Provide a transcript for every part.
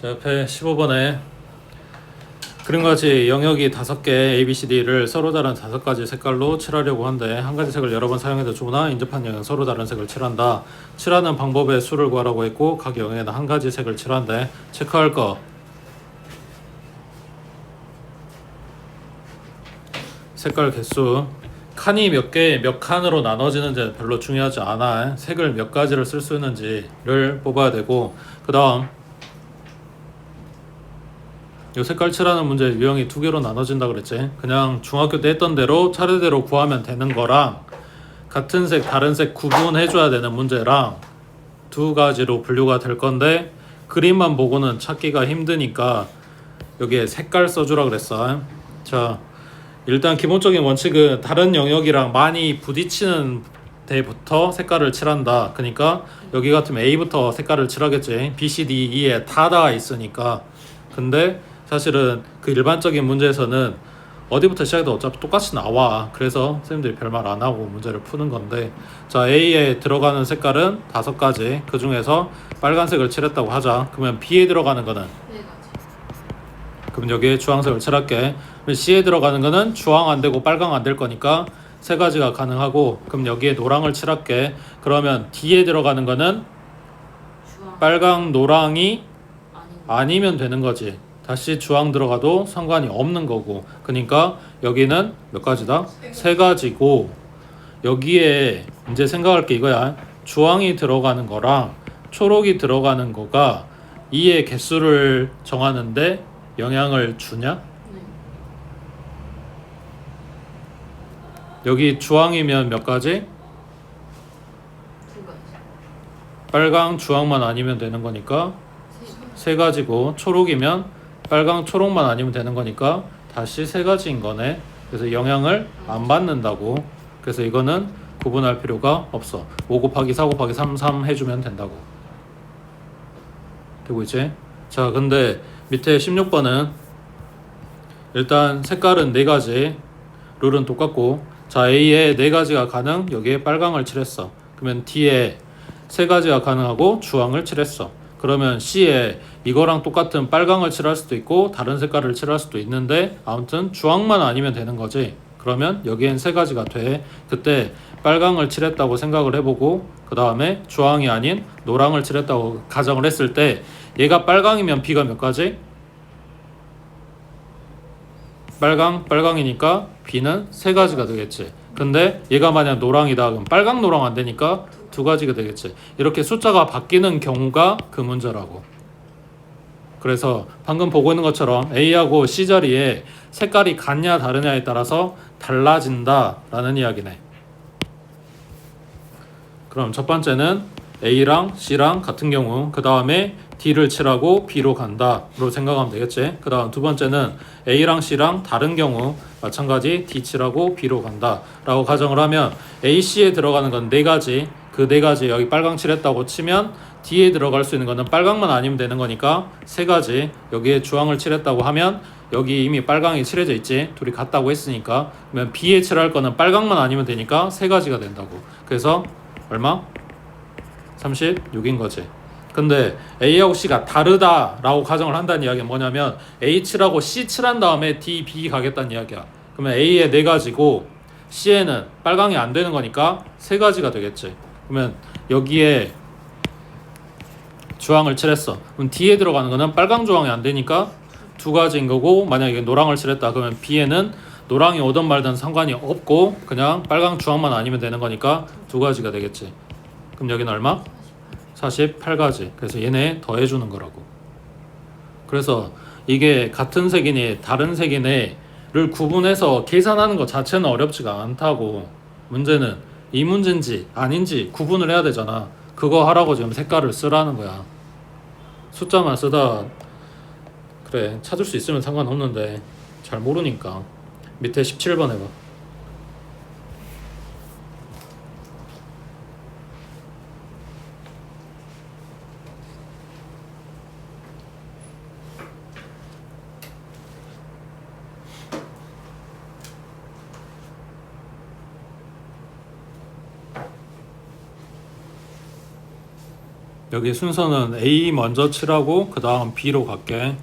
자, 옆에 15번에 그림과 같이 영역이 5개 ABCD를 서로 다른 5가지 색깔로 칠하려고 하는데 한 가지 색을 여러 번 사용해도 좋으나 인접한 영역은 서로 다른 색을 칠한다. 칠하는 방법의 수를 구하라고 했고 각 영역에는 한 가지 색을 칠하는데 체크할 거 색깔 개수 칸이 몇 개, 몇 칸으로 나눠지는지 별로 중요하지 않아. 색을 몇 가지를 쓸 수 있는지를 뽑아야 되고 그 다음 이 색깔 칠하는 문제 유형이 2개로 나눠진다 그랬지. 그냥 중학교 때 했던 대로 차례대로 구하면 되는 거랑 같은 색 다른 색 구분해 줘야 되는 문제랑 2가지로 분류가 될 건데 그림만 보고는 찾기가 힘드니까 여기에 색깔 써주라 그랬어. 자, 일단 기본적인 원칙은 다른 영역이랑 많이 부딪히는 데부터 색깔을 칠한다. 그러니까 여기 같으면 A부터 색깔을 칠하겠지. B, C, D, E에 다 있으니까. 근데 사실은 그 일반적인 문제에서는 어디부터 시작해도 어차피 똑같이 나와. 그래서 선생님들이 별말 안 하고 문제를 푸는 건데, 자, A에 들어가는 색깔은 5가지. 그 중에서 빨간색을 칠했다고 하자. 그러면 B에 들어가는 거는 4가지. 그럼 여기에 주황색을 칠할게. C에 들어가는 거는 주황 안 되고 빨강 안 될 거니까 3가지가 가능하고, 그럼 여기에 노랑을 칠할게. 그러면 D에 들어가는 거는 빨강, 노랑이 아니면 되는 거지. 다시 주황 들어가도 상관이 없는 거고. 그러니까 여기는 몇 가지다? 3가지고 여기에 이제 생각할 게 이거야. 주황이 들어가는 거랑 초록이 들어가는 거가 이의 개수를 정하는데 영향을 주냐? 여기 주황이면 몇 가지? 2가지. 빨강, 주황만 아니면 되는 거니까 3가지고, 초록이면 빨강, 초록만 아니면 되는 거니까 다시 3가지인 거네. 그래서 영향을 안 받는다고. 그래서 이거는 구분할 필요가 없어. 5 곱하기 4 곱하기 3, 3 해주면 된다고. 되고 있지? 자, 근데 밑에 16번은 일단 색깔은 4가지, 룰은 똑같고, 자, A에 4가지가 가능, 여기에 빨강을 칠했어. 그러면 D에 3가지가 가능하고 주황을 칠했어. 그러면 C에 이거랑 똑같은 빨강을 칠할 수도 있고 다른 색깔을 칠할 수도 있는데 아무튼 주황만 아니면 되는 거지. 그러면 여기엔 3가지가 돼. 그때 빨강을 칠했다고 생각을 해보고 그 다음에 주황이 아닌 노랑을 칠했다고 가정을 했을 때 얘가 빨강이면 B가 몇 가지? 빨강이니까 B는 3가지가 되겠지. 근데 얘가 만약 노랑이다 그럼 빨강 노랑 안 되니까 2가지가 되겠지. 이렇게 숫자가 바뀌는 경우가 그 문제라고. 그래서 방금 보고 있는 것처럼 A하고 C 자리에 색깔이 같냐 다르냐에 따라서 달라진다 라는 이야기네. 그럼 첫 번째는 A랑 C랑 같은 경우, 그 다음에 D를 칠하고 B로 간다 로 생각하면 되겠지. 그 다음 두 번째는 A랑 C랑 다른 경우 마찬가지 D 칠하고 B로 간다 라고 가정을 하면 A, C에 들어가는 건 4가지, 그 4가지 여기 빨강 칠했다고 치면 D에 들어갈 수 있는 거는 빨강만 아니면 되는 거니까 3가지, 여기에 주황을 칠했다고 하면 여기 이미 빨강이 칠해져 있지. 둘이 같다고 했으니까. 그러면 B에 칠할 거는 빨강만 아니면 되니까 3가지가 된다고. 그래서 얼마? 36인 거지. 근데 A하고 C가 다르다라고 가정을 한다는 이야기는 뭐냐면 A 칠하고 C 칠한 다음에 D, B 가겠다는 이야기야. 그러면 A에 4가지고 C에는 빨강이 안 되는 거니까 3가지가 되겠지. 그러면 여기에 주황을 칠했어. 그럼 D에 들어가는 거는 빨강, 주황이 안 되니까 2가지인 거고, 만약에 노랑을 칠했다 그러면 B에는 노랑이 오든 말든 상관이 없고 그냥 빨강, 주황만 아니면 되는 거니까 2가지가 되겠지. 그럼 여기는 얼마? 48가지. 그래서 얘네 더해주는 거라고. 그래서 이게 같은 색이니 다른 색이네를 구분해서 계산하는 것 자체는 어렵지가 않다고. 문제는 이 문제인지 아닌지 구분을 해야 되잖아. 그거 하라고 지금 색깔을 쓰라는 거야. 숫자만 쓰다 그래 찾을 수 있으면 상관없는데 잘 모르니까. 밑에 17번 해봐. 여기 순서는 A 먼저 칠하고 그 다음 B로 갈게.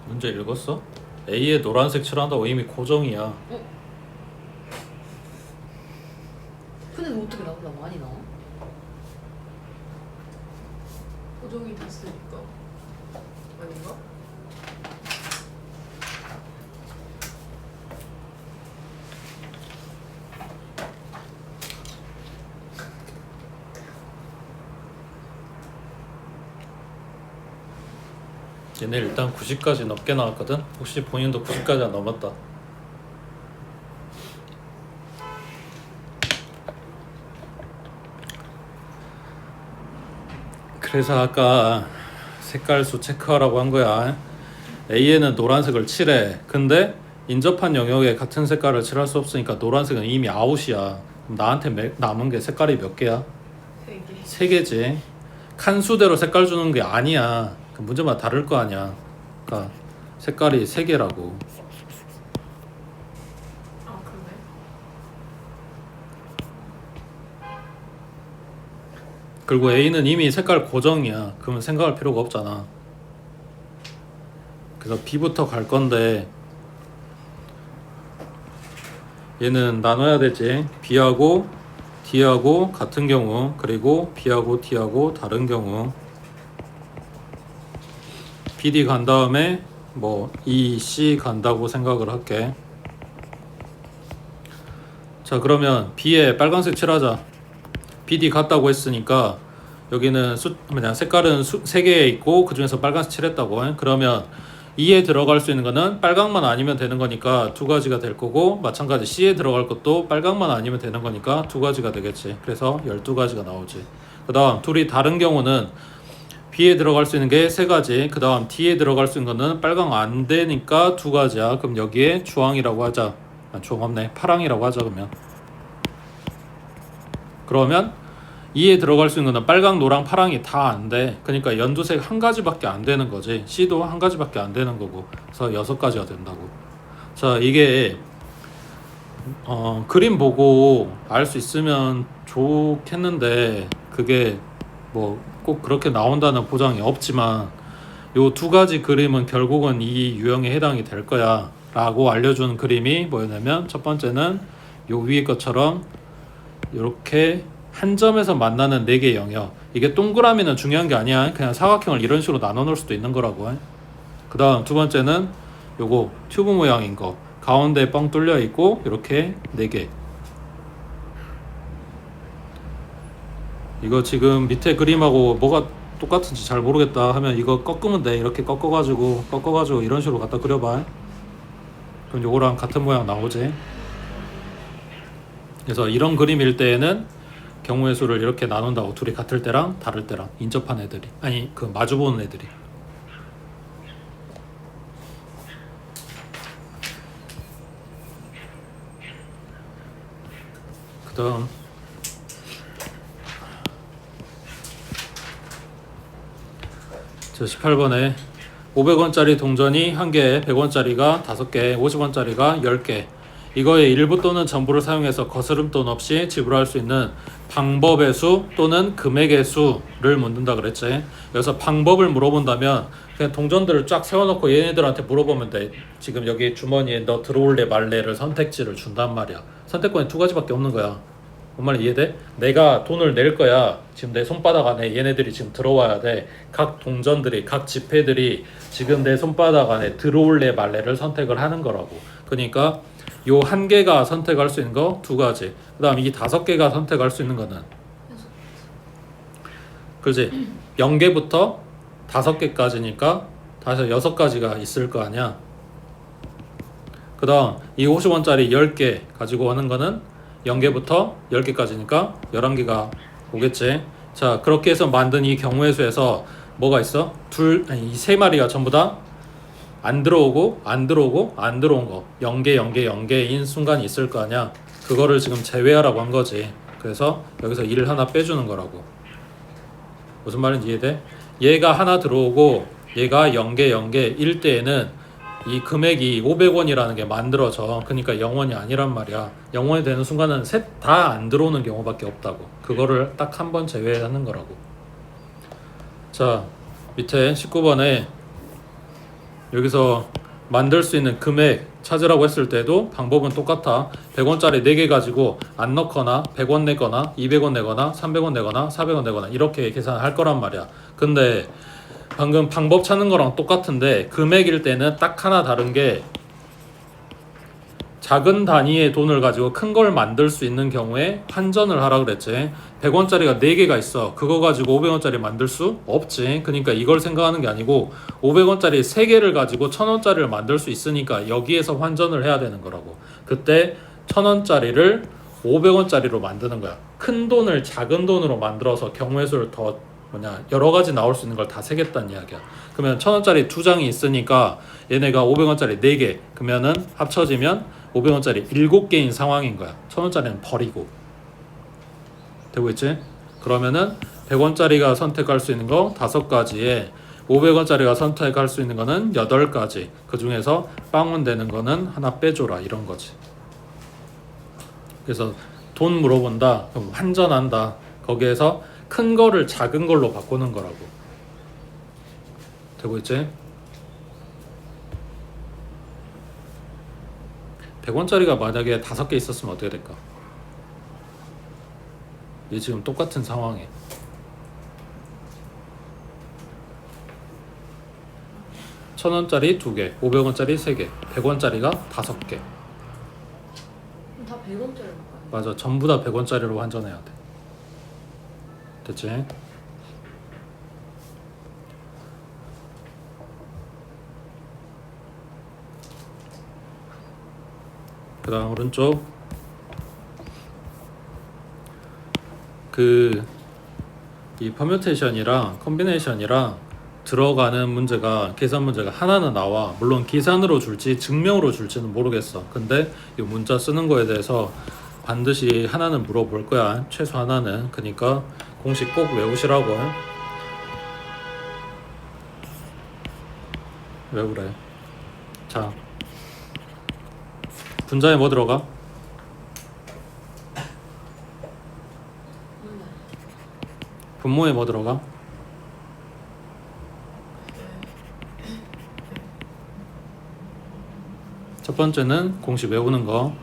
문제 읽었어? A에 노란색 칠한다고 이미 고정이야. 근데 너 어떻게 나보다 많이 나와? 고정이 됐으니까 아닌가? 얘네 일단 90까지 넘게 나왔거든? 혹시 본인도 90까지 안 넘었다. 그래서 아까 색깔 수 체크하라고 한 거야. A에는 노란색을 칠해. 근데 인접한 영역에 같은 색깔을 칠할 수 없으니까 노란색은 이미 아웃이야. 그럼 나한테 남은 게 색깔이 몇 개야? 3개. 3개지. 칸수대로 색깔 주는 게 아니야. 그 문제마다 다를 거 아니야. 그러니까 색깔이 3개라고. 아 그러네. 그리고 A는 이미 색깔 고정이야. 그러면 생각할 필요가 없잖아. 그래서 B부터 갈 건데 얘는 나눠야 되지. B하고 D하고 같은 경우, 그리고 B하고 D하고 다른 경우. BD 간 다음에 뭐 E, C 간다고 생각을 할게. 자, 그러면 B에 빨간색 칠하자. BD 같다고 했으니까 여기는 색깔은 3개 있고 그 중에서 빨간색 칠했다고. 그러면 E에 들어갈 수 있는 거는 빨강만 아니면 되는 거니까 2가지가 될 거고, 마찬가지 C에 들어갈 것도 빨강만 아니면 되는 거니까 2가지가 되겠지. 그래서 12가지가 나오지. 그 다음 둘이 다른 경우는 B에 들어갈 수 있는 게 3가지, 그 다음 D에 들어갈 수 있는 거는 빨강 안 되니까 2가지야. 그럼 여기에 주황이라고 하자. 주황 없네. 파랑이라고 하자. 그러면 E에 들어갈 수 있는 거는 빨강, 노랑, 파랑이 다 안 돼. 그러니까 연두색 1가지밖에 안 되는 거지. C도 1가지밖에 안 되는 거고. 그래서 6가지가 된다고. 자, 이게 그림 보고 알 수 있으면 좋겠는데 그게 뭐 꼭 그렇게 나온다는 보장이 없지만 요 2가지 그림은 결국은 이 유형에 해당이 될 거야 라고 알려주는 그림이 뭐였냐면, 첫 번째는 요 위에 것처럼 이렇게 한 점에서 만나는 4개의 영역. 이게 동그라미는 중요한 게 아니야. 그냥 사각형을 이런 식으로 나눠 놓을 수도 있는 거라고. 그 다음 두 번째는 요거 튜브 모양인 거, 가운데 뻥 뚫려 있고 이렇게 4개. 이거 지금 밑에 그림하고 뭐가 똑같은지 잘 모르겠다 하면 이거 꺾으면 돼. 이렇게 꺾어가지고 이런 식으로 갖다 그려봐. 그럼 요거랑 같은 모양 나오지. 그래서 이런 그림일 때에는 경우의 수를 이렇게 나눈다고. 둘이 같을 때랑 다를 때랑, 인접한 애들이, 아니 그 마주보는 애들이. 그 다음 자, 18번에 500원짜리 동전이 1개, 100원짜리가 5개, 50원짜리가 10개. 이거의 일부 또는 전부를 사용해서 거스름돈 없이 지불할 수 있는 방법의 수 또는 금액의 수를 묻는다 그랬지. 여기서 방법을 물어본다면 그냥 동전들을 쫙 세워놓고 얘네들한테 물어보면 돼. 지금 여기 주머니에 너 들어올래 말래를 선택지를 준단 말이야. 선택권이 두 가지밖에 없는 거야. 뭔 말인지 이해돼? 내가 돈을 낼 거야. 지금 내 손바닥 안에 얘네들이 지금 들어와야 돼. 각 동전들이, 각 지폐들이 지금 내 손바닥 안에 들어올래 말래를 선택을 하는 거라고. 그러니까 요 1개가 선택할 수 있는 거 2가지. 그 다음 이 5개가 선택할 수 있는 거는 그렇지. 0개부터 5개까지니까 다시 6가지가 있을 거 아니야. 그 다음 이 50원짜리 10개 가지고 오는 거는 0개부터 10개까지니까 11개가 오겠지. 자, 그렇게 해서 만든 이 경우의 수에서 뭐가 있어? 이 3마리가 전부 다 안 들어오고 안 들어오고 안 들어온 거 0개 0개 0개인 순간이 있을 거 아니야. 그거를 지금 제외하라고 한 거지. 그래서 여기서 1을 하나 빼주는 거라고. 무슨 말인지 이해돼? 얘가 하나 들어오고 얘가 0개 0개 1 때에는 이 금액이 500원이라는 게 만들어져. 그러니까 0원이 아니란 말이야. 0원이 되는 순간은 셋 다 안 들어오는 경우밖에 없다고. 그거를 딱 한 번 제외하는 거라고. 자, 밑에 19번에 여기서 만들 수 있는 금액 찾으라고 했을 때도 방법은 똑같아. 100원짜리 4개 가지고 안 넣거나 100원 내거나 200원 내거나 300원 내거나 400원 내거나 이렇게 계산할 거란 말이야. 근데 방금 방법 찾는 거랑 똑같은데 금액일 때는 딱 하나 다른 게 작은 단위의 돈을 가지고 큰 걸 만들 수 있는 경우에 환전을 하라 그랬지. 100원짜리가 4개가 있어. 그거 가지고 500원짜리 만들 수 없지. 그러니까 이걸 생각하는 게 아니고 500원짜리 3개를 가지고 1000원짜리를 만들 수 있으니까 여기에서 환전을 해야 되는 거라고. 그때 1000원짜리를 500원짜리로 만드는 거야. 큰 돈을 작은 돈으로 만들어서 경우의 수를 더 여러 가지 나올 수 있는 걸 다 세겠다는 이야기야. 그러면 1000원짜리 2장이 있으니까 얘네가 500원짜리 4개 그러면은 합쳐지면 500원짜리 7개인 상황인 거야. 1000원짜리는 버리고. 되고 있지? 그러면은 100원짜리가 선택할 수 있는 거 5가지에 500원짜리가 선택할 수 있는 거는 8가지. 그 중에서 빵원 되는 거는 하나 빼줘라 이런 거지. 그래서 돈 물어본다. 그럼 환전한다. 거기에서 큰 거를 작은 걸로 바꾸는 거라고. 되고 있지? 100원짜리가 만약에 5개 있었으면 어떻게 될까? 얘 지금 똑같은 상황에 1000원짜리 2개, 500원짜리 3개, 100원짜리가 5개. 그럼 다 100원짜리 바꿔야 맞아, 전부 다 100원짜리로 환전해야 돼. 됐지? 그 다음 오른쪽 이 퍼뮤테이션이랑 컴비네이션이랑 들어가는 문제가 계산 문제가 하나는 나와. 물론 계산으로 줄지 증명으로 줄지는 모르겠어. 근데 이 문자 쓰는 거에 대해서 반드시 하나는 물어볼 거야. 최소 하나는. 그러니까 공식 꼭 외우시라고. 외우래. 자, 분자에 뭐 들어가? 분모에 뭐 들어가? 첫 번째는 공식 외우는 거.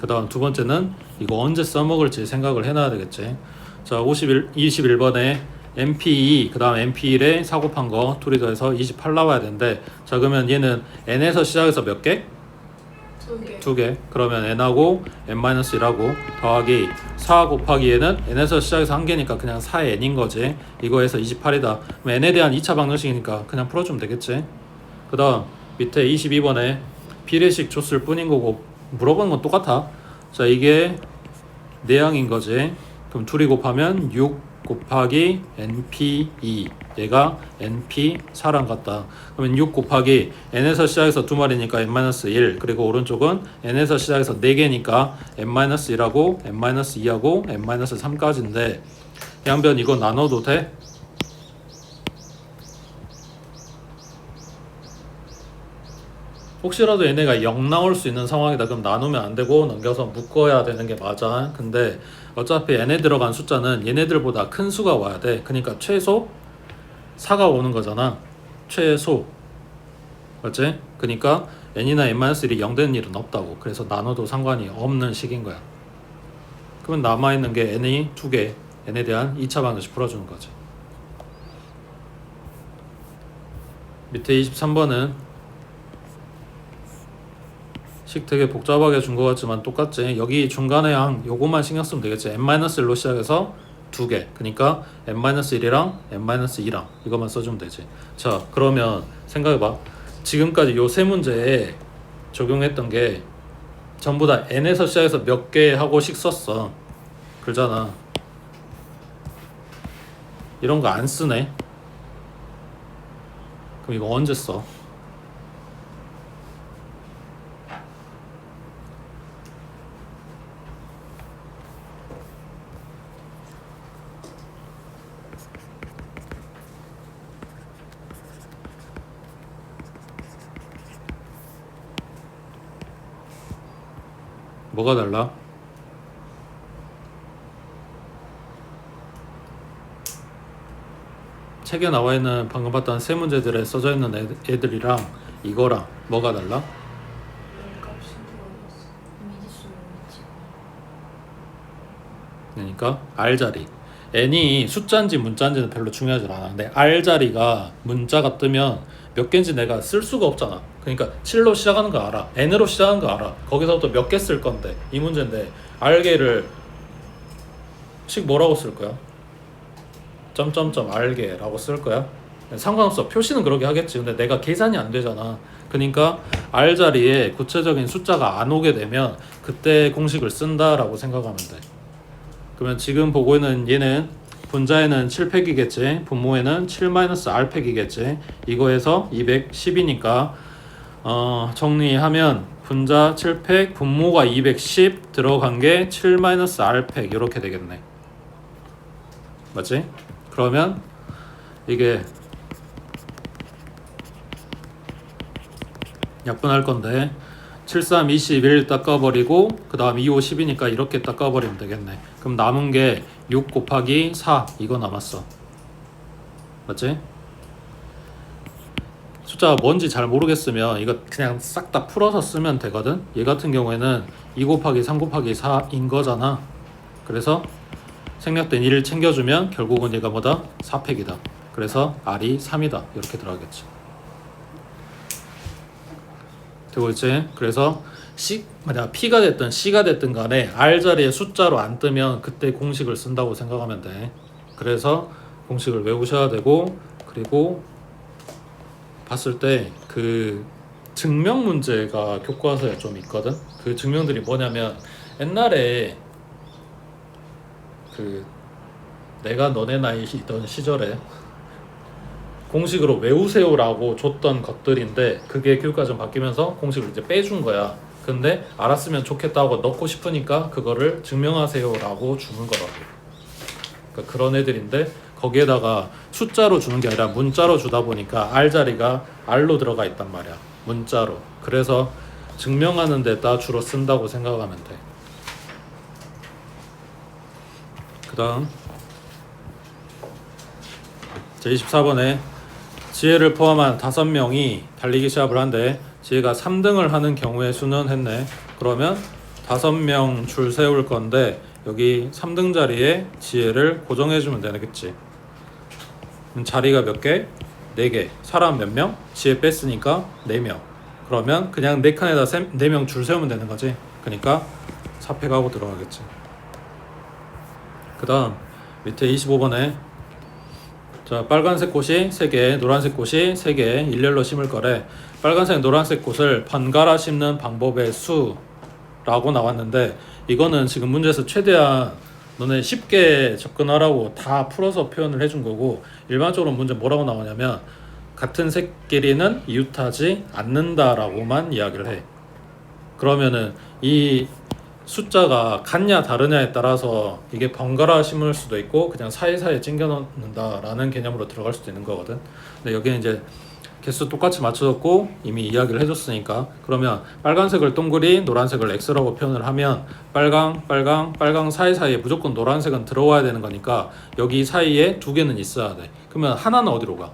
그 다음 두 번째는 이거 언제 써먹을지 생각을 해놔야 되겠지. 자, 21번에 MP2 그 다음 MP1에 4 곱한 거 둘이 더해서 28 나와야 되는데, 자 그러면 얘는 n에서 시작해서 몇 개? 2개. 2개. 그러면 n하고 n-1하고 더하기 4 곱하기 얘는 n에서 시작해서 1개니까 그냥 4n인 거지. 이거에서 28이다. 그럼 n에 대한 2차 방정식이니까 그냥 풀어주면 되겠지. 그 다음 밑에 22번에 비례식 줬을 뿐인 거고 물어보는 건 똑같아. 자, 이게 내양인 거지. 그럼 둘이 곱하면 6 곱하기 NP2 얘가 NP4랑 같다. 그러면 6 곱하기 n에서 시작해서 2마리니까 n-1 그리고 오른쪽은 n에서 시작해서 4개니까 n-1하고 n-2하고 n-3까지인데 양변 이거 나눠도 돼? 혹시라도 얘네가 0 나올 수 있는 상황이다 그럼 나누면 안 되고 넘겨서 묶어야 되는 게 맞아. 근데 어차피 얘네 들어간 숫자는 얘네들보다 큰 수가 와야 돼. 그러니까 최소 4가 오는 거잖아. 최소. 맞지? 그러니까 n이나 n-1이 0 되는 일은 없다고. 그래서 나눠도 상관이 없는 식인 거야. 그러면 남아있는 게 n이 2개, n에 대한 2차 방정식 풀어주는 거지. 밑에 23번은 식 되게 복잡하게 준 것 같지만 똑같지. 여기 중간에 항 요것만 신경 쓰면 되겠지. n-1로 시작해서 2개. 그러니까 n-1이랑 n-2랑 이것만 써주면 되지. 자, 그러면 생각해봐. 지금까지 요 세 문제에 적용했던 게 전부 다 n에서 시작해서 몇 개 하고씩 썼어. 그러잖아. 이런 거 안 쓰네. 그럼 이거 언제 써? 뭐가 달라? 책에 나와 있는 방금 봤던 세 문제들에 써져 있는 애들이랑 이거랑 뭐가 달라? 값이 들어갔어. 미지수 미지. 그러니까 R 자리. n이 숫자인지 문자인지는 별로 중요하지 않아. 근데 R 자리가 문자가 뜨면 몇 개인지 내가 쓸 수가 없잖아. 그러니까 7로 시작하는 거 알아. n으로 시작하는 거 알아. 거기서부터 몇 개 쓸 건데 이 문제인데 R개를 식 뭐라고 쓸 거야? 점점점 R개라고 쓸 거야? 상관없어. 표시는 그렇게 하겠지. 근데 내가 계산이 안 되잖아. 그러니까 R 자리에 구체적인 숫자가 안 오게 되면 그때 공식을 쓴다라고 생각하면 돼. 그러면 지금 보고 있는 얘는 분자에는 7팩이겠지. 분모에는 7-R팩이겠지. 이거에서 210이니까 정리하면 분자 7팩, 분모가 210 들어간 게 7-R팩 이렇게 되겠네. 맞지? 그러면 이게 약분할 건데 7, 3, 21 닦아버리고 그 다음 2, 5, 10이니까 이렇게 닦아버리면 되겠네. 그럼 남은 게 6 곱하기 4 이거 남았어. 맞지? 숫자가 뭔지 잘 모르겠으면 이거 그냥 싹 다 풀어서 쓰면 되거든. 얘 같은 경우에는 2 곱하기 3 곱하기 4인 거잖아. 그래서 생략된 1을 챙겨주면 결국은 얘가 뭐다? 4팩이다. 그래서 R이 3이다 이렇게 들어가겠지. 되고 있지? 그래서 만약 P가 됐든 C가 됐든 간에 R 자리에 숫자로 안 뜨면 그때 공식을 쓴다고 생각하면 돼. 그래서 공식을 외우셔야 되고, 그리고 봤을 때 그 증명 문제가 교과서에 좀 있거든. 그 증명들이 뭐냐면 옛날에 그 내가 너네 나이던 시절에 공식으로 외우세요라고 줬던 것들인데 그게 교육과정 바뀌면서 공식을 이제 빼준 거야. 근데 알았으면 좋겠다고 넣고 싶으니까 그거를 증명하세요라고 주는 거라고. 그러니까 그런 애들인데 거기에다가 숫자로 주는 게 아니라 문자로 주다 보니까 R 자리가 R로 들어가 있단 말이야. 문자로. 그래서 증명하는 데다 주로 쓴다고 생각하면 돼. 그 다음 제24번에 지혜를 포함한 5명이 달리기 시합을 한대. 지혜가 3등을 하는 경우의 수는 했네. 그러면 5명 줄 세울 건데 여기 3등 자리에 지혜를 고정해주면 되겠지. 자리가 몇 개? 4개. 사람 몇 명? 지혜 뺐으니까 4명. 그러면 그냥 4칸에다 4명 줄 세우면 되는 거지. 그러니까 4팩하고 들어가겠지. 그 다음 밑에 25번에 자, 빨간색 꽃이 3개, 노란색 꽃이 3개 일렬로 심을 거래. 빨간색, 노란색 꽃을 번갈아 심는 방법의 수라고 나왔는데 이거는 지금 문제에서 최대한 너네 쉽게 접근하라고 다 풀어서 표현을 해준 거고, 일반적으로 문제 뭐라고 나오냐면 같은 색끼리는 이웃하지 않는다라고만 이야기를 해. 그러면은 이 숫자가 같냐 다르냐에 따라서 이게 번갈아 심을 수도 있고 그냥 사이사이에 찡겨 넣는다라는 개념으로 들어갈 수도 있는 거거든. 근데 여기는 이제 개수 똑같이 맞춰줬고 이미 이야기를 해줬으니까 그러면 빨간색을 동그리 노란색을 X라고 표현을 하면 빨강 사이사이에 무조건 노란색은 들어와야 되는 거니까 여기 사이에 두 개는 있어야 돼. 그러면 하나는 어디로 가?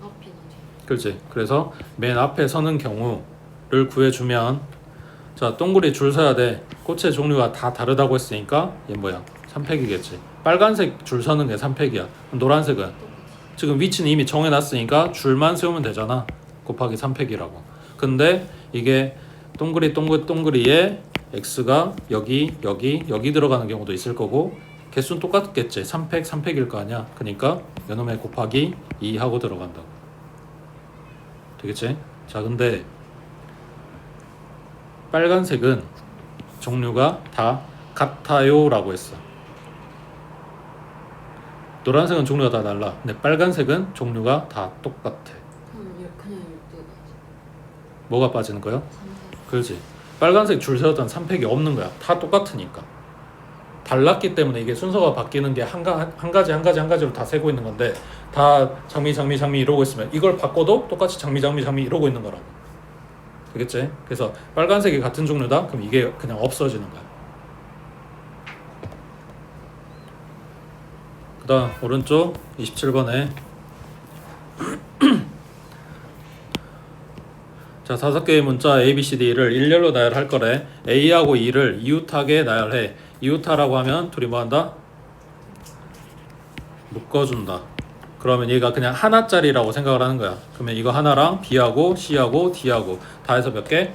앞이나 뒤. 그렇지. 그래서 맨 앞에 서는 경우를 구해주면 자 동그리 줄 서야 돼. 꽃의 종류가 다 다르다고 했으니까 얘 뭐야? 3팩이겠지. 빨간색 줄 서는 게 3팩이야. 노란색은 똑같이. 지금 위치는 이미 정해놨으니까 줄만 세우면 되잖아. 곱하기 3팩이라고. 근데 이게 동그리에 x가 여기 들어가는 경우도 있을 거고 개수는 똑같겠지. 3팩일 거 아니야. 그러니까 요놈의 곱하기 2 하고 들어간다고. 되겠지? 자 근데 빨간색은 종류가 다 같아요 라고 했어. 노란색은 종류가 다 달라. 근데 빨간색은 종류가 다 똑같아. 그럼 그냥 12가지. 뭐가 빠지는 거야? 3색. 그렇지. 빨간색 줄 세웠던 3팩이 없는 거야. 다 똑같으니까. 달랐기 때문에 이게 순서가 바뀌는 게 한 가지로 다 세고 있는 건데 다 장미 이러고 있으면 이걸 바꿔도 똑같이 장미 이러고 있는 거라고. 되겠지? 그래서 빨간색이 같은 종류다? 그럼 이게 그냥 없어지는 거야. 그 다음 오른쪽 27번에 자 5개의 문자 A, B, C, D를 일렬로 나열할 거래. A하고 E를 이웃하게 나열해. 이웃하라고 하면 둘이 뭐한다? 묶어준다. 그러면 얘가 그냥 하나짜리라고 생각을 하는 거야. 그러면 이거 하나랑 B하고 C하고 D하고 다 해서 몇 개?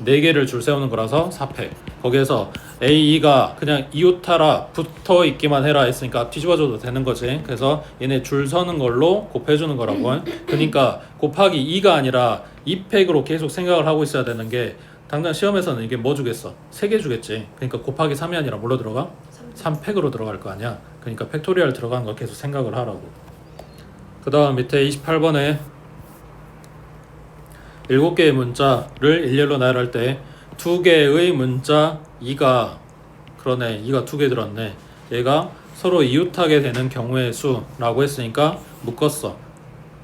4개를 줄 세우는 거라서 4팩. 거기에서 A, E가 그냥 이웃하라 붙어 있기만 해라 했으니까 뒤집어줘도 되는 거지. 그래서 얘네 줄 서는 걸로 곱해주는 거라고. 그러니까 곱하기 2가 아니라 2팩으로 계속 생각을 하고 있어야 되는 게 당장 시험에서는 이게 뭐 주겠어? 3개 주겠지. 그러니까 곱하기 3이 아니라 뭘로 들어가? 3팩으로 들어갈 거 아니야. 그러니까 팩토리얼 들어가는 걸 계속 생각을 하라고. 그 다음 밑에 28번에 7개의 문자를 일렬로 나열할 때 2개의 문자 2가 그러네. 2가 2개 들었네. 얘가 서로 이웃하게 되는 경우의 수라고 했으니까 묶었어.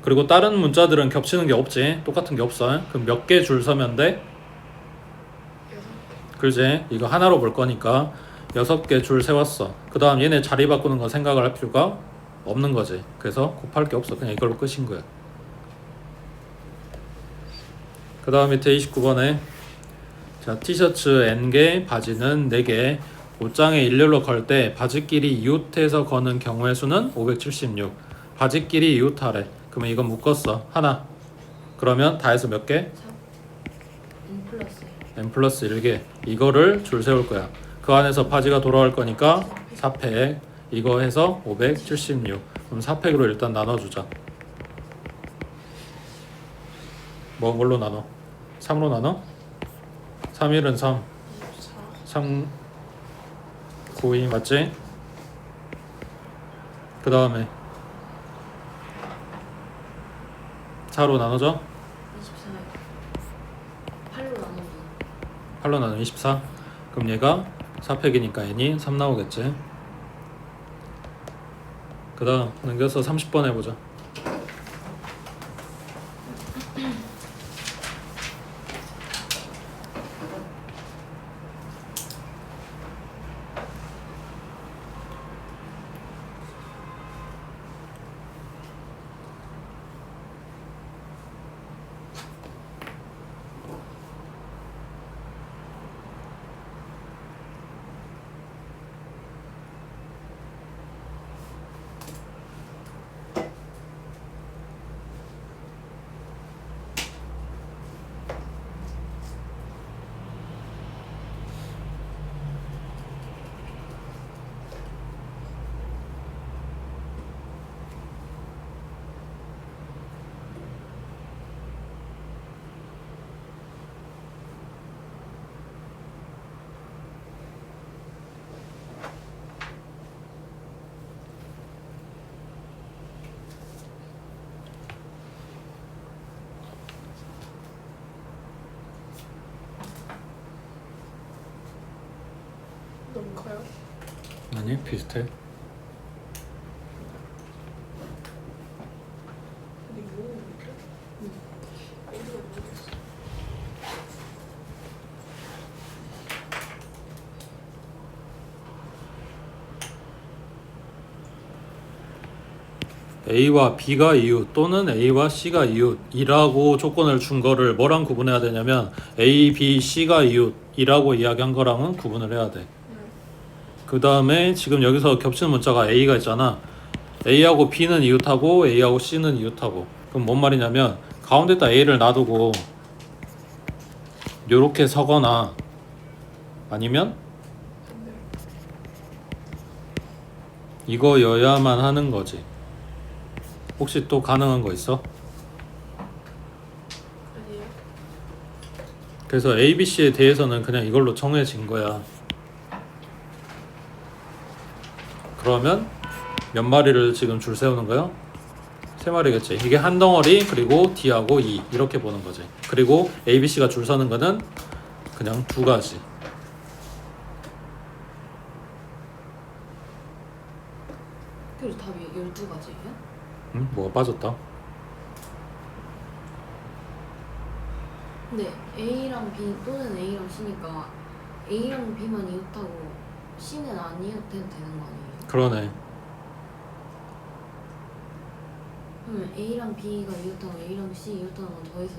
그리고 다른 문자들은 겹치는 게 없지. 똑같은 게 없어. 그럼 몇 개 줄 서면 돼? 그렇지. 이거 하나로 볼 거니까 6개 줄 세웠어. 그 다음 얘네 자리 바꾸는 거 생각을 할 필요가 없는 거지. 그래서 곱할 게 없어. 그냥 이걸로 끝인 거야. 그 다음 밑에 29번에 자 티셔츠 N개, 바지는 4개. 옷장에 일렬로 걸 때 바지끼리 이웃해서 거는 경우의 수는 576. 바지끼리 이웃하래. 그러면 이건 묶었어. 하나. 그러면 다 해서 몇 개? 3. N+1. N+1 1개. 이거를 줄 세울 거야. 그 안에서 바지가 돌아올 거니까 4팩. 이거 해서 576. 그럼 4팩으로 일단 나눠주자. 뭘로 나눠? 3으로 나눠? 3, 1은 3. 3, 9, 2 맞지? 그 다음에 4로 나눠져? 24. 8로 나누기. 8로 나누면 24. 그럼 얘가 4팩이니까 n이 3 나오겠지. 그 다음 넘겨서 30번 해보자. 아니 비슷해. 근데 뭐 이렇게? 어디가 모르겠어. A와 B가 이웃 또는 A와 C가 이웃이라고 조건을 준 거를 뭐랑 구분해야 되냐면 A, B, C가 이웃이라고 이야기한 거랑은 구분을 해야 돼. 그 다음에 지금 여기서 겹치는 문자가 A가 있잖아. A하고 B는 이웃하고 A하고 C는 이웃하고. 그럼 뭔 말이냐면 가운데다 A를 놔두고 요렇게 서거나 아니면 근데 이거여야만 하는 거지. 혹시 또 가능한 거 있어? 아니에요? 그래서 A, B, C에 대해서는 그냥 이걸로 정해진 거야. 그러면 몇 마리를 지금 줄 세우는 거야? 세 마리겠지. 이게 한 덩어리 그리고 D하고 E 이렇게 보는 거지. 그리고 A, B, C가 줄 서는 거는 그냥 두 가지. 그래서 답이 12가지예요? 응? 뭐가 빠졌다? 근데 A랑 B 또는 A랑 C니까 A랑 B만 이웃하고 C는 안 이웃해도 되는 거 아니에요? 그러네. 그러면 A랑 B가 이웃하고 A랑 C 이웃하는 건 더해서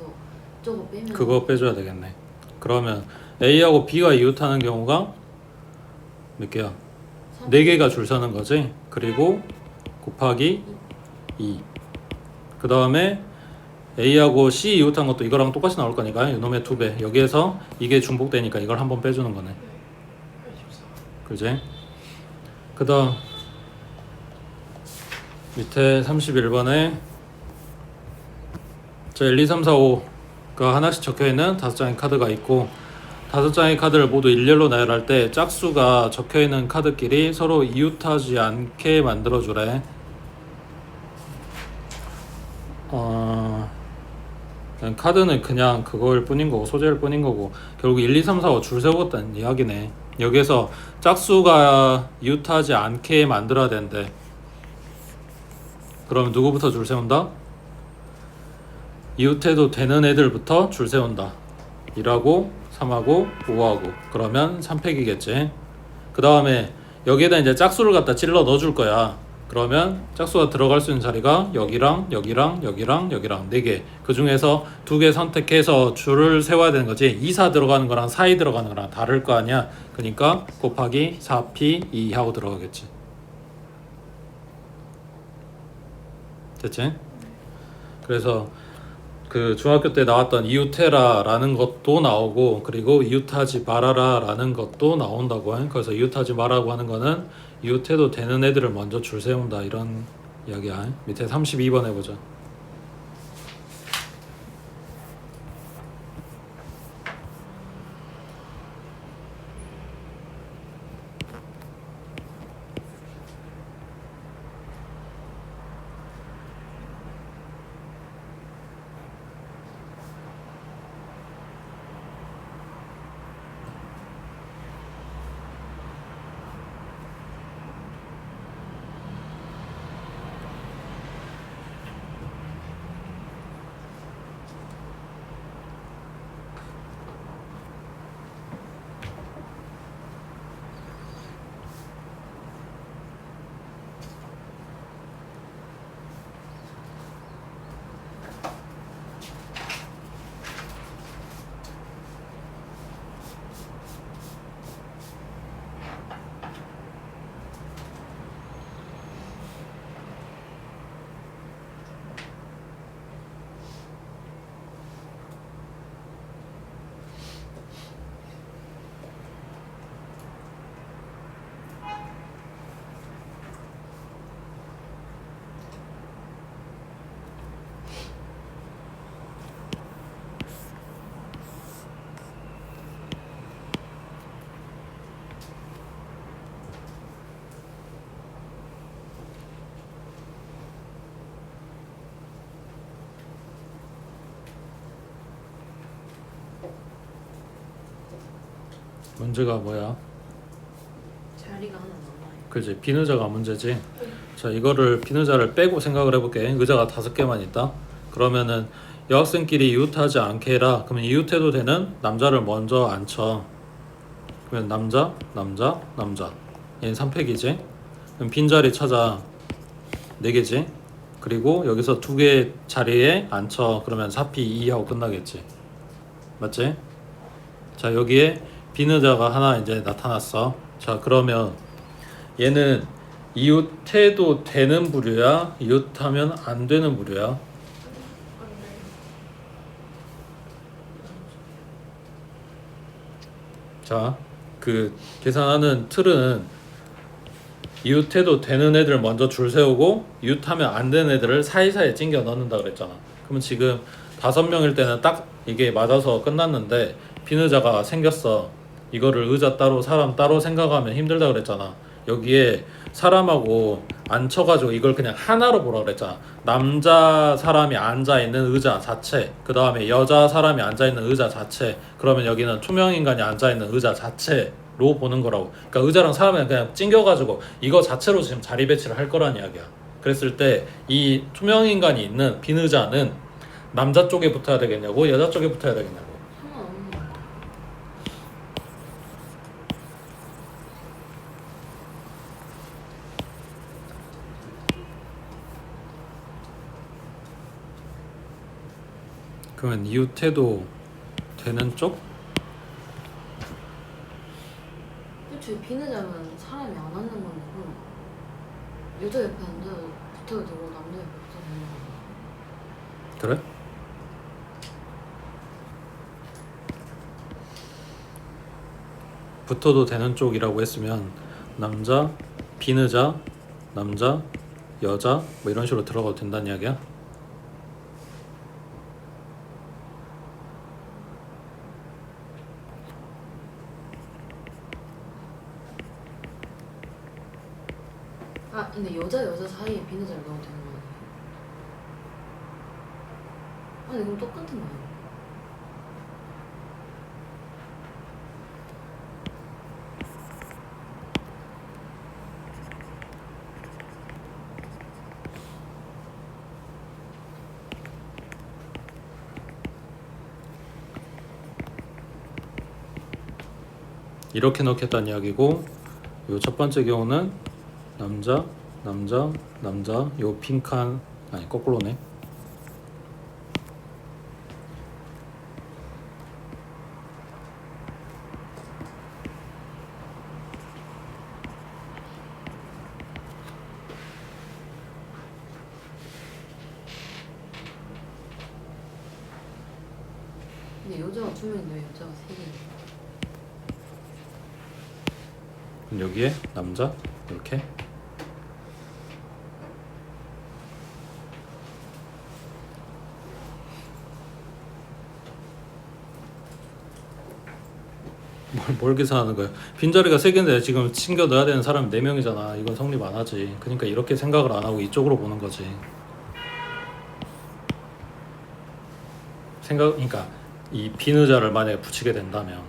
저거 빼면 그거 빼줘야 되겠네. 그러면 A하고 B가 이웃하는 경우가 몇 개야? 4개가 줄 서는 거지. 그리고 곱하기 2. 그 다음에 A하고 C 이웃한 것도 이거랑 똑같이 나올 거니까 이놈의 2배. 여기에서 이게 중복되니까 이걸 한번 빼주는 거네. 84. 그지? 그 다음 밑에 31번에 자 1, 2, 3, 4, 5가 하나씩 적혀있는 5장의 카드가 있고 5장의 카드를 모두 일렬로 나열할 때 짝수가 적혀있는 카드끼리 서로 이웃하지 않게 만들어주래. 그냥 카드는 그냥 그거일 뿐인 거고 소재일 뿐인 거고 결국 1, 2, 3, 4, 5 줄 세웠다는 이야기네. 여기서 짝수가 이웃하지 않게 만들어야 된대. 그러면 누구부터 줄 세운다? 이웃해도 되는 애들부터 줄 세운다. 2하고 3하고 5하고 그러면 3팩이겠지. 그 다음에 여기에다 이제 짝수를 갖다 찔러 넣어줄 거야. 그러면 짝수가 들어갈 수 있는 자리가 여기랑 여기랑 여기랑 여기랑 4개. 그 중에서 2개 선택해서 줄을 세워야 되는 거지. 2사 들어가는 거랑 4이 들어가는 거랑 다를 거 아니야. 그러니까 곱하기 4P2 하고 들어가겠지. 됐지? 그래서 그 중학교 때 나왔던 이웃해라라는 것도 나오고 그리고 이웃하지 말아라라는 것도 나온다고 해. 그래서 이웃하지 말라고 하는 거는 이웃해도 되는 애들을 먼저 줄 세운다 이런 이야기야. 밑에 32번 해보자. 문제가 뭐야? 자리가 하나 남아요. 그지? 비의자가 문제지. 자, 이거를 비의자를 빼고 생각을 해볼게. 의자가 5개만 있다. 그러면은 여학생끼리 이웃하지 않게 해라. 그러면 이웃해도 되는 남자를 먼저 앉혀. 그러면 남자, 남자, 남자. 얘는 3팩이지. 그럼 빈자리 찾아. 4개지. 그리고 여기서 2개 자리에 앉혀. 그러면 4P 2 하고 끝나겠지. 맞지? 자, 여기에 비의자가 하나 이제 나타났어. 자, 그러면 얘는 이웃해도 되는 부류야? 이웃하면 안 되는 부류야? 안돼. 자, 그 계산하는 틀은 이웃해도 되는 애들 먼저 줄 세우고 이웃하면 안 되는 애들을 사이사이에 찡겨 넣는다 그랬잖아. 그러면 지금 5명일 때는 딱 이게 맞아서 끝났는데 비의자가 생겼어. 이거를 의자 따로 사람 따로 생각하면 힘들다 그랬잖아. 여기에 사람하고 앉혀가지고 이걸 그냥 하나로 보라 그랬잖아. 남자 사람이 앉아있는 의자 자체, 그 다음에 여자 사람이 앉아있는 의자 자체, 그러면 여기는 투명인간이 앉아있는 의자 자체로 보는 거라고. 그러니까 의자랑 사람은 그냥 찡겨가지고 이거 자체로 지금 자리 배치를 할 거란 이야기야. 그랬을 때 이 투명인간이 있는 빈 의자는 남자 쪽에 붙어야 되겠냐고 여자 쪽에 붙어야 되겠냐고. 상관없는 거. 그러면 이웃해도 되는 쪽? 그치, 비의자면 사람이 안 앉는 거고 여자 옆에 앉아 붙어도 되고 남자 옆에 붙어도 되는 거. 그래? 붙어도 되는 쪽이라고 했으면 남자, 비의자, 남자, 여자 뭐 이런 식으로 들어가도 된다는 이야기야? 아, 근데 여자 사이에 비의자를 넣어도 되는 거 아니야? 아니 그럼 똑같은 거 아니야? 이렇게 넣겠다는 이야기고, 요 첫 번째 경우는 남자, 남자, 남자, 요 핑크한 아니 거꾸로네. 근데 여자가 2명인데 왜 여자가 3개야? 그럼 여기에 남자 이렇게. 뭘 계산하는 거야? 빈자리가 3개인데 지금 챙겨 넣어야 되는 사람이 4명이잖아. 이건 성립 안 하지. 그러니까 이렇게 생각을 안 하고 이쪽으로 보는 거지. 그러니까 이 빈 의자를 만약에 붙이게 된다면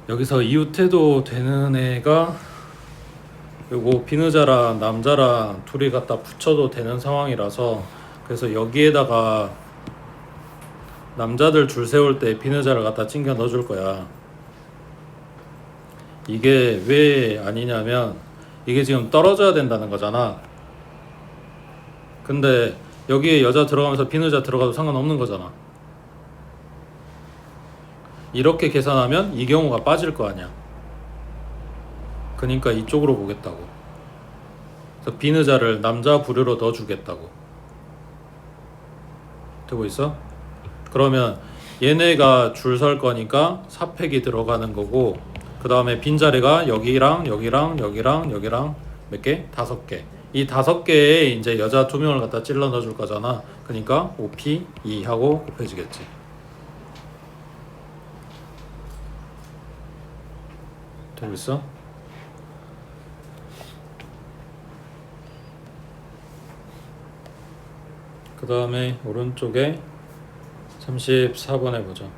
여기서 이웃해도 되는 애가 요거 빈 의자랑 남자랑 둘이 갖다 붙여도 되는 상황이라서, 그래서 여기에다가 남자들 줄 세울 때 빈 의자를 갖다 찡겨 넣어줄 거야. 이게 왜 아니냐면 이게 지금 떨어져야 된다는 거잖아. 근데 여기에 여자 들어가면서 빈 의자 들어가도 상관없는 거잖아. 이렇게 계산하면 이 경우가 빠질 거 아니야. 그러니까 이쪽으로 보겠다고. 그래서 빈 의자를 남자 부류로 넣어주겠다고. 되고 있어? 그러면 얘네가 줄 설 거니까 4팩이 들어가는 거고, 그 다음에 빈자리가 여기랑 여기랑 여기랑 여기랑 몇 개? 5개. 이 5개에 이제 여자 2명을 갖다 찔러 넣어줄 거잖아. 그러니까 5P 2 하고 곱해지겠지. 되고 있어? 그 다음에 오른쪽에 34번 해보자.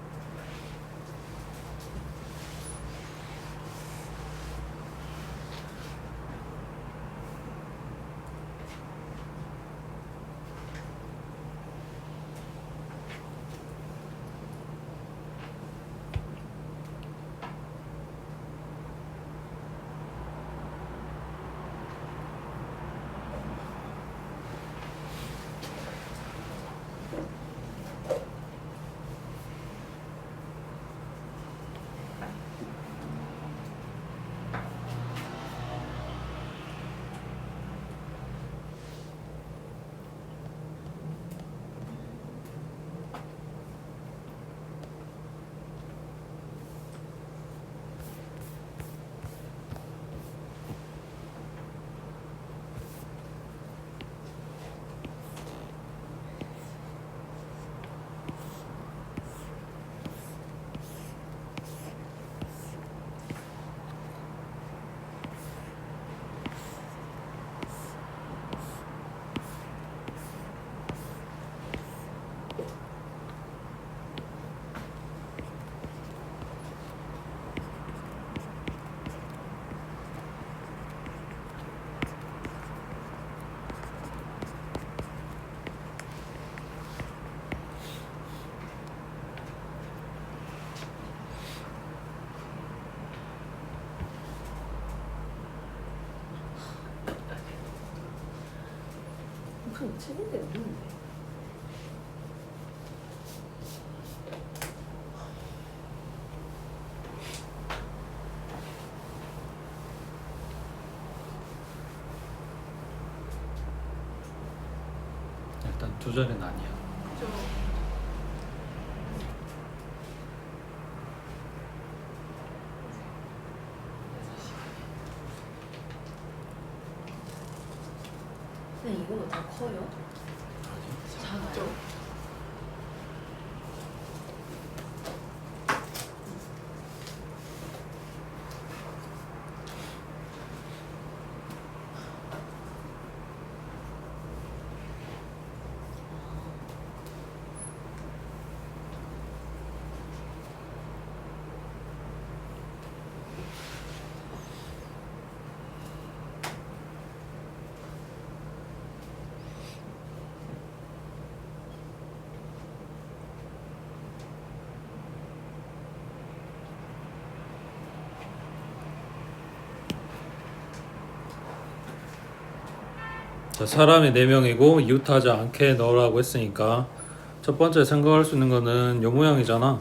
무슨 책인데 없는데. 일단 두 자리는 아니야. 저 근데 이거보다 더 커요? 작아요? 자, 사람이 4명이고 이웃하지 않게 넣으라고 했으니까 첫 번째 생각할 수 있는 거는 요 모양이잖아.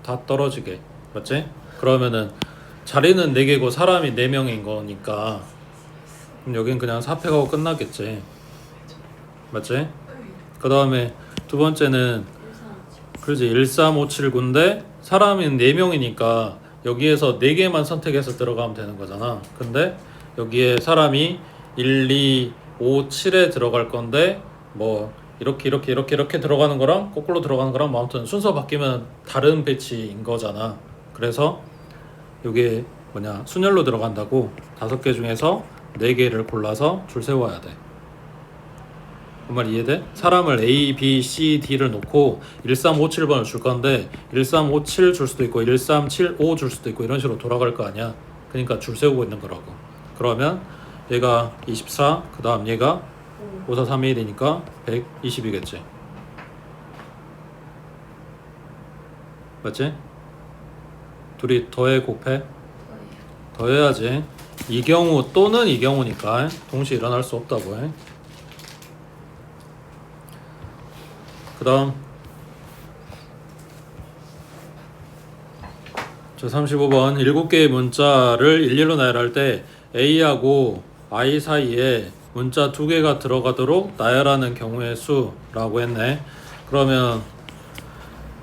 다 떨어지게. 맞지? 그러면은 자리는 4개고 사람이 4명인 거니까 그럼 여긴 그냥 사팩하고 끝나겠지. 맞지? 그 다음에 두 번째는 그렇지 13579인데 사람은 4명이니까 여기에서 4개만 선택해서 들어가면 되는 거잖아. 근데 여기에 사람이 1, 2, 5, 7에 들어갈 건데 뭐 이렇게 들어가는 거랑 거꾸로 들어가는 거랑 뭐 아무튼 순서 바뀌면 다른 배치인 거잖아. 그래서 이게 뭐냐 순열로 들어간다고 5개 중에서 4개를 골라서 줄 세워야 돼. 그 말 이해돼? 사람을 A, B, C, D를 놓고 1357번을 줄 건데 1357 줄 수도 있고 1375 줄 수도 있고 이런 식으로 돌아갈 거 아니야. 그러니까 줄 세우고 있는 거라고. 그러면 얘가 24, 그 다음 얘가 5431이니까 120이겠지. 맞지? 둘이 더해 곱해? 더해야지. 이 경우 또는 이 경우니까 동시에 일어날 수 없다고 해. 그 다음 저 35번 7개의 문자를 일일로 나열할 때 A하고 I 사이에 문자 2개가 들어가도록 나열하는 경우의 수라고 했네. 그러면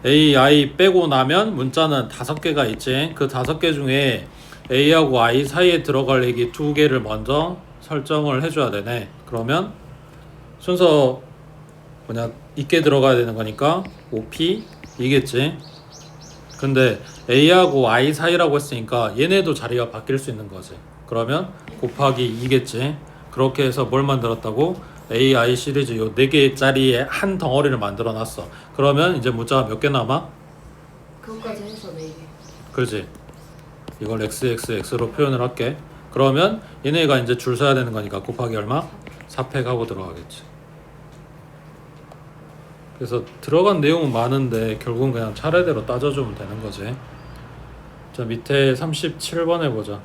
A, I 빼고 나면 문자는 5개가 있지. 그 5개 중에 A하고 I 사이에 들어갈 얘기 2개를 먼저 설정을 해줘야 되네. 그러면 순서 뭐냐 있게 들어가야 되는 거니까 OP 이겠지. 근데 A하고 I 사이라고 했으니까 얘네도 자리가 바뀔 수 있는 거지. 그러면 곱하기 2겠지. 그렇게 해서 뭘 만들었다고? AI 시리즈 요 4개짜리의 한 덩어리를 만들어 놨어. 그러면 이제 문자가 몇 개 남아? 그것까지 해서 4개. 그렇지. 이걸 xxx로 표현을 할게. 그러면 얘네가 이제 줄 서야 되는 거니까 곱하기 얼마? 4팩 하고 들어가겠지. 그래서 들어간 내용은 많은데 결국은 그냥 차례대로 따져주면 되는 거지. 자, 밑에 37번 해보자.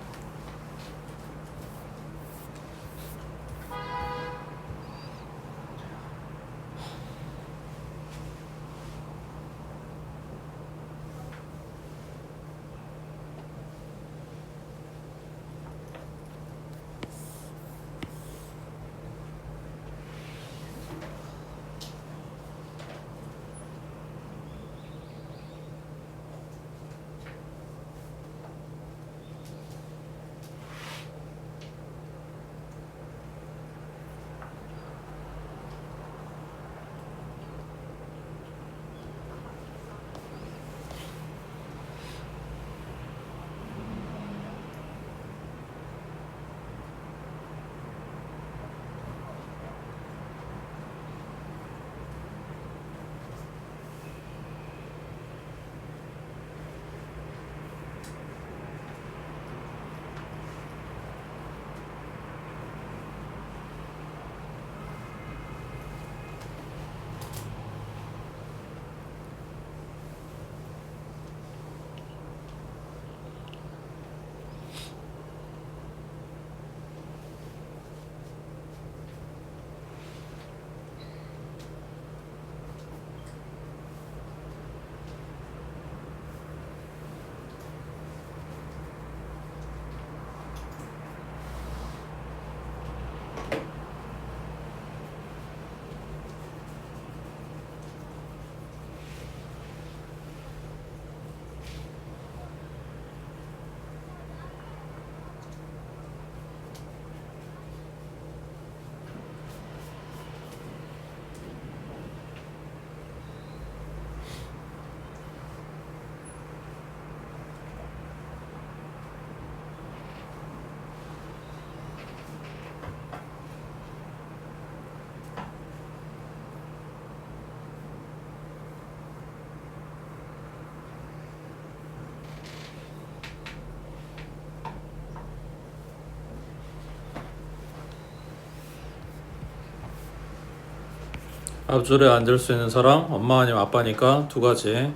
앞줄에 앉을 수 있는 사람 엄마 아니면 아빠니까 2가지.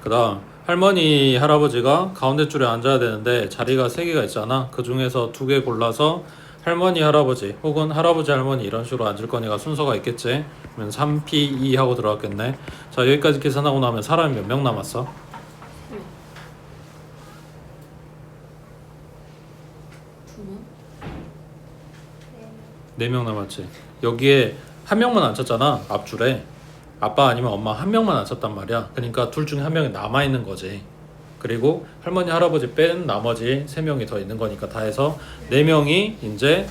그 다음 할머니 할아버지가 가운데 줄에 앉아야 되는데 자리가 3개가 있잖아. 그 중에서 2개 골라서 할머니 할아버지 혹은 할아버지 할머니 이런 식으로 앉을 거니까 순서가 있겠지. 그러면 3P2 하고 들어갔겠네. 자, 여기까지 계산하고 나면 사람이 몇 명 남았어? 2명? 4명 남았지. 여기에 한 명만 앉혔잖아. 앞줄에 아빠 아니면 엄마 한 명만 앉혔단 말이야. 그러니까 둘 중에 한 명이 남아있는 거지. 그리고 할머니 할아버지 뺀 나머지 3명이 더 있는 거니까 다 해서 4명이 이제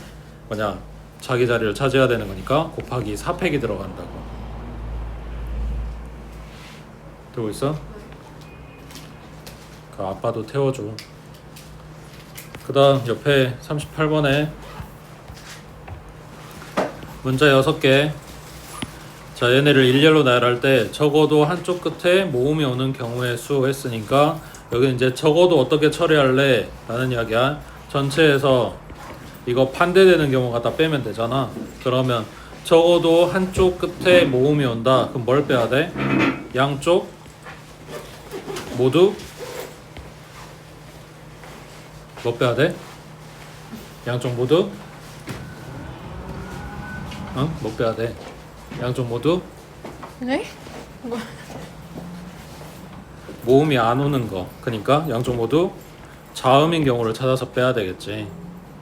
뭐냐 자기 자리를 차지해야 되는 거니까 곱하기 4팩이 들어간다고. 들고 있어? 그 아빠도 태워줘. 그 다음 옆에 38번에 문자 6개. 자, 얘네를 일렬로 나열할 때 적어도 한쪽 끝에 모음이 오는 경우의 수 했으니까 여기 이제 적어도 어떻게 처리할래? 라는 이야기야. 전체에서 이거 반대되는 경우 갖다 빼면 되잖아. 그러면 적어도 한쪽 끝에 모음이 온다. 그럼 뭘 빼야 돼? 양쪽 모두 뭐 빼야 돼? 양쪽 모두 뭐 빼야 돼? 양쪽 모두 네? 모음이 안 오는 거. 그러니까 양쪽 모두 자음인 경우를 찾아서 빼야 되겠지.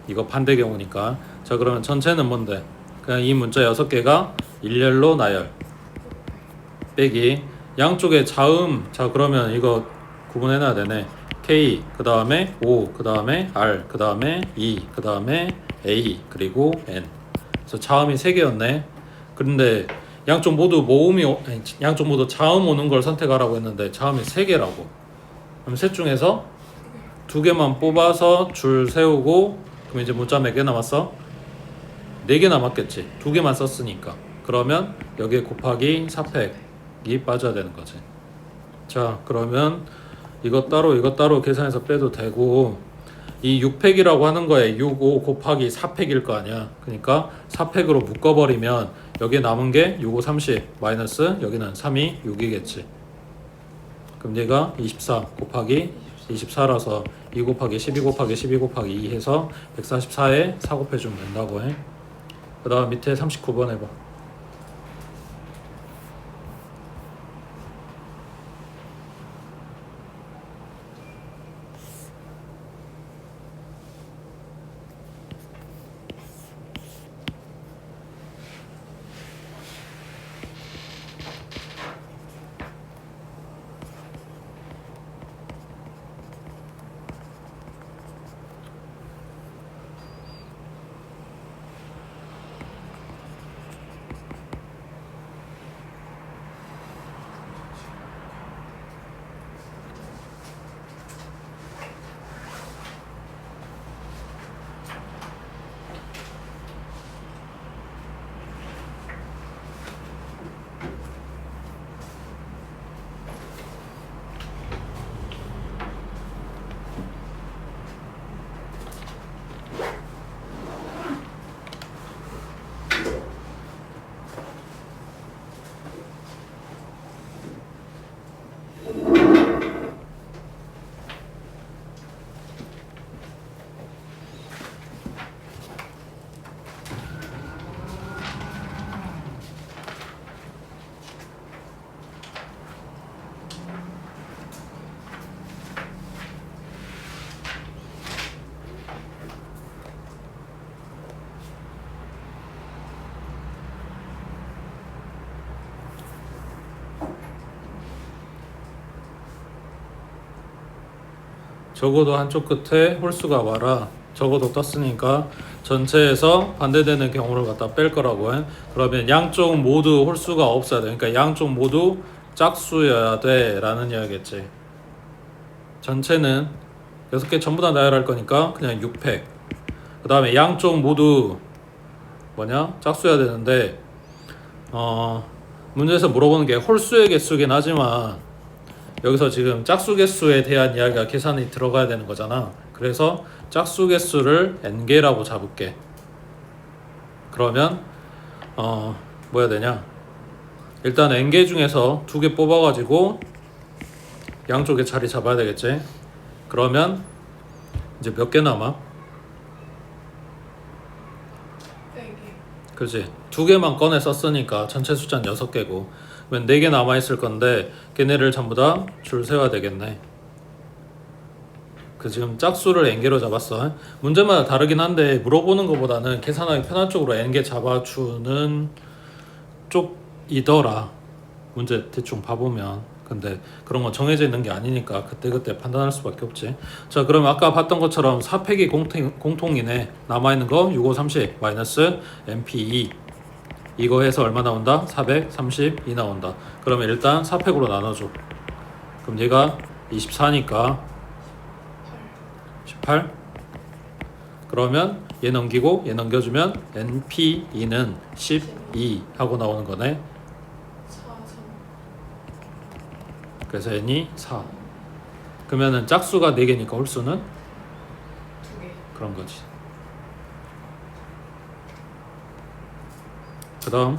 이거 반대 경우니까. 자, 그러면 전체는 뭔데? 그냥 이 문자 6개가 일렬로 나열 빼기 양쪽에 자음. 자, 그러면 이거 구분해놔야 되네. K 그 다음에 O 그 다음에 R 그 다음에 E 그 다음에 A 그리고 N. 그래서 자음이 3개였네. 그런데 양쪽 모두 양쪽 모두 자음 오는 걸 선택하라고 했는데 자음이 3개라고. 그럼 셋 중에서 2개만 뽑아서 줄 세우고. 그럼 이제 문자 몇 개 남았어? 4개 남았겠지. 2개만 썼으니까. 그러면 여기에 곱하기 4팩이 빠져야 되는 거지. 자, 그러면 이것 따로 계산해서 빼도 되고, 이 6팩이라고 하는 거에 6, 5 곱하기 4팩일 거 아니야. 그러니까 4팩으로 묶어버리면 여기에 남은 게 6, 5, 30 마이너스 여기는 3, 2, 6이겠지. 그럼 얘가 24 곱하기 24라서 2 곱하기 12 곱하기 12 곱하기 2 해서 144에 4 곱해주면 된다고 해. 그 다음 밑에 39번 해봐. 적어도 한쪽 끝에 홀수가 와라. 적어도 떴으니까 전체에서 반대되는 경우를 갖다 뺄 거라고 해. 그러면 양쪽 모두 홀수가 없어야 돼. 그러니까 양쪽 모두 짝수여야 돼 라는 이야기겠지. 전체는 6개 전부 다 나열할 거니까 그냥 6팩. 그 다음에 양쪽 모두 뭐냐? 짝수여야 되는데 문제에서 물어보는 게 홀수의 개수긴 하지만 여기서 지금 짝수 개수에 대한 이야기가 계산이 들어가야 되는 거잖아. 그래서 짝수 개수를 n개라고 잡을게. 그러면 뭐 해야 되냐? 일단 n개 중에서 2개 뽑아가지고 양쪽에 자리 잡아야 되겠지. 그러면 이제 몇 개 남아? 4개. 그렇지. 2개만 꺼내 썼으니까 전체 숫자는 6개고 그러면 4개 남아있을 건데 걔네를 전부 다 줄 세워야 되겠네. 그 지금 짝수를 n개로 잡았어. 문제마다 다르긴 한데 물어보는 것보다는 계산하기 편한 쪽으로 n개 잡아주는 쪽이더라. 문제 대충 봐보면. 근데 그런 건 정해져 있는 게 아니니까 그때그때 판단할 수밖에 없지. 자, 그럼 아까 봤던 것처럼 4팩이 공통이네. 남아있는 거 6, 5, 30 마이너스 MP2 이거 해서 얼마 나온다? 432 나온다. 그러면 일단 4팩으로 나눠줘. 그럼 얘가 24니까 18. 그러면 얘 넘기고 얘 넘겨주면 NP2는 12 하고 나오는 거네. 4, 3. 그래서 n이 4. 그러면은 짝수가 4개니까 홀수는 2개. 그런 거지. 그 다음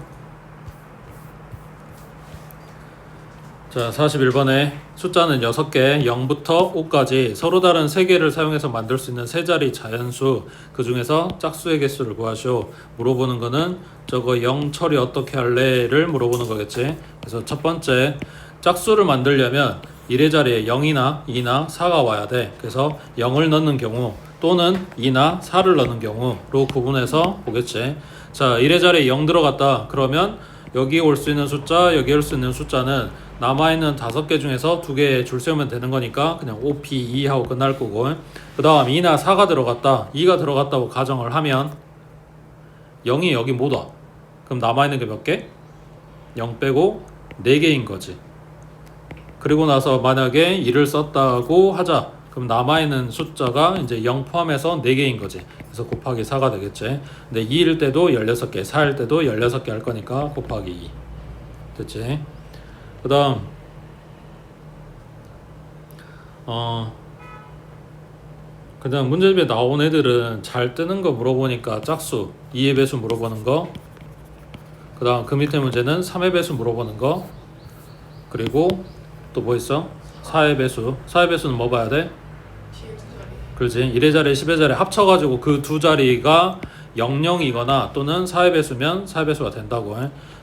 자 41번에 숫자는 6개 0부터 5까지 서로 다른 3개를 사용해서 만들 수 있는 3자리 자연수 그 중에서 짝수의 개수를 구하시오. 물어보는 거는 저거 0 처리 어떻게 할래를 물어보는 거겠지. 그래서 첫 번째 짝수를 만들려면 1의 자리에 0이나 2나 4가 와야 돼. 그래서 0을 넣는 경우 또는 2나 4를 넣는 경우로 구분해서 보겠지. 자 1의 자리에 0 들어갔다. 그러면 여기 올 수 있는 숫자 여기 올 수 있는 숫자는 남아있는 5개 중에서 2개 줄 세우면 되는 거니까 그냥 OP2 하고 끝날 거고 그 다음 2나 4가 들어갔다 2가 들어갔다고 가정을 하면 0이 여기 못 와. 그럼 남아있는 게 몇 개? 0 빼고 4개인 거지. 그리고 나서 만약에 2를 썼다고 하자. 그럼 남아있는 숫자가 이제 0 포함해서 4개인 거지. 그래서 곱하기 4가 되겠지. 근데 2일 때도 16개, 4일 때도 16개 할 거니까 곱하기 2. 됐지? 그 다음 그냥 문제집에 나온 애들은 잘 뜨는 거 물어보니까 짝수, 2의 배수 물어보는 거, 그 다음 그 밑에 문제는 3의 배수 물어보는 거, 그리고 또 뭐 있어? 4의 배수. 4의 배수는 뭐 봐야 돼? 뒤에 두 자리. 그렇지. 1의 자리, 10의 자리 합쳐가지고 그 두 자리가 00이거나 또는 4의 배수면 4의 배수가 된다고.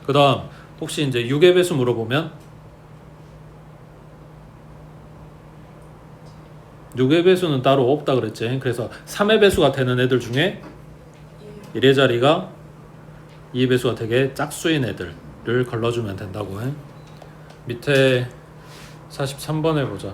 그 다음 혹시 이제 6의 배수 물어보면 6의 배수는 따로 없다 그랬지. 그래서 3의 배수가 되는 애들 중에 1의 자리가 2의 배수가 되게 짝수인 애들을 걸러주면 된다고. 밑에 43번 해보자.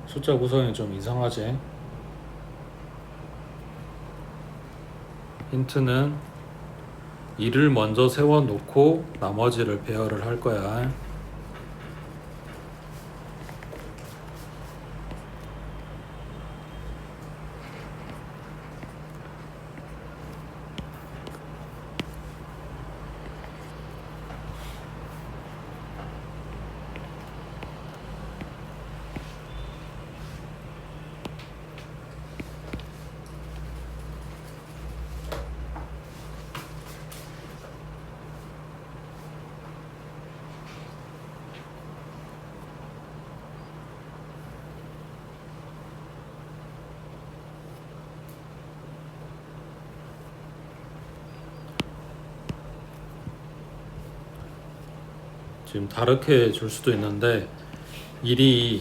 숫자 구성이 좀 이상하지. 힌트는 2를 먼저 세워놓고 나머지를 배열을 할 거야. 지금 다르게 줄 수도 있는데 1이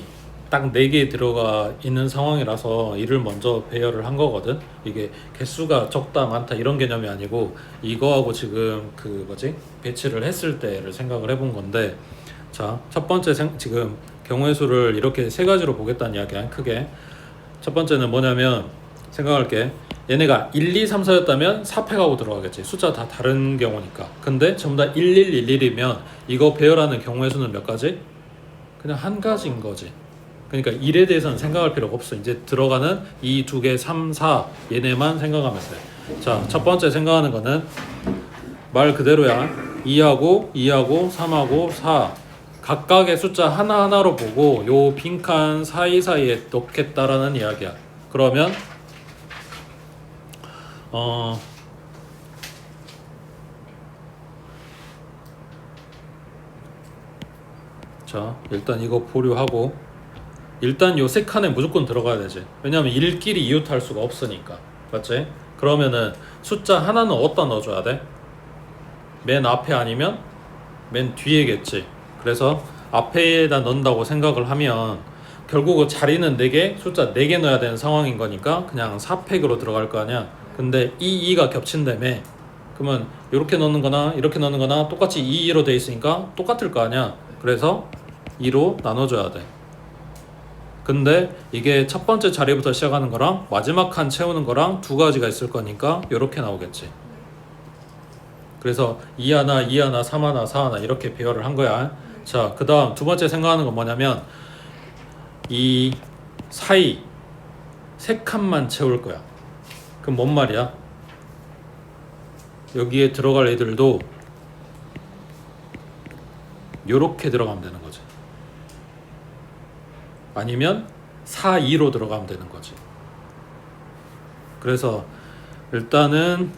딱 4개 들어가 있는 상황이라서 1을 먼저 배열을 한 거거든. 이게 개수가 적다 많다 이런 개념이 아니고 이거하고 지금 그 뭐지 배치를 했을 때를 생각을 해본 건데, 자, 첫 번째 지금 경우의 수를 이렇게 세 가지로 보겠다는 이야기야. 크게 첫 번째는 뭐냐면 생각할게. 얘네가 1, 2, 3, 4였다면 4팩하고 들어가겠지. 숫자 다 다른 경우니까. 근데 전부 다 1, 1, 1, 1이면 이거 배열하는 경우의 수는 몇 가지? 그냥 한 가지인 거지. 그러니까 1에 대해서는 생각할 필요가 없어. 이제 들어가는 2, 2개, 3, 4 얘네만 생각하면 돼. 자, 첫 번째 생각하는 거는 말 그대로야. 2하고 2하고 3하고 4 각각의 숫자 하나하나로 보고 요 빈칸 사이사이에 넣겠다라는 이야기야. 그러면 자, 일단 이거 보류하고 일단 요 세 칸에 무조건 들어가야 되지. 왜냐면 1끼리 이웃할 수가 없으니까. 맞지? 그러면은 숫자 하나는 어디다 넣어줘야 돼? 맨 앞에 아니면 맨 뒤에겠지. 그래서 앞에다 넣는다고 생각을 하면 결국 자리는 4개, 숫자 4개 넣어야 되는 상황인 거니까 그냥 4팩으로 들어갈 거 아니야. 근데 2가 겹친다며. 그러면 이렇게 넣는 거나 이렇게 넣는 거나 똑같이 2로 돼 있으니까 똑같을 거 아니야. 그래서 2로 나눠줘야 돼. 근데 이게 첫 번째 자리부터 시작하는 거랑 마지막 칸 채우는 거랑 두 가지가 있을 거니까 이렇게 나오겠지. 그래서 2 하나, 2 하나, 3 하나, 4 하나 이렇게 배열을 한 거야. 자, 그 다음 두 번째 생각하는 건 뭐냐면 이 사이 세 칸만 채울 거야. 그럼 뭔 말이야? 여기에 들어갈 애들도 요렇게 들어가면 되는 거지. 아니면 4, 2로 들어가면 되는 거지. 그래서 일단은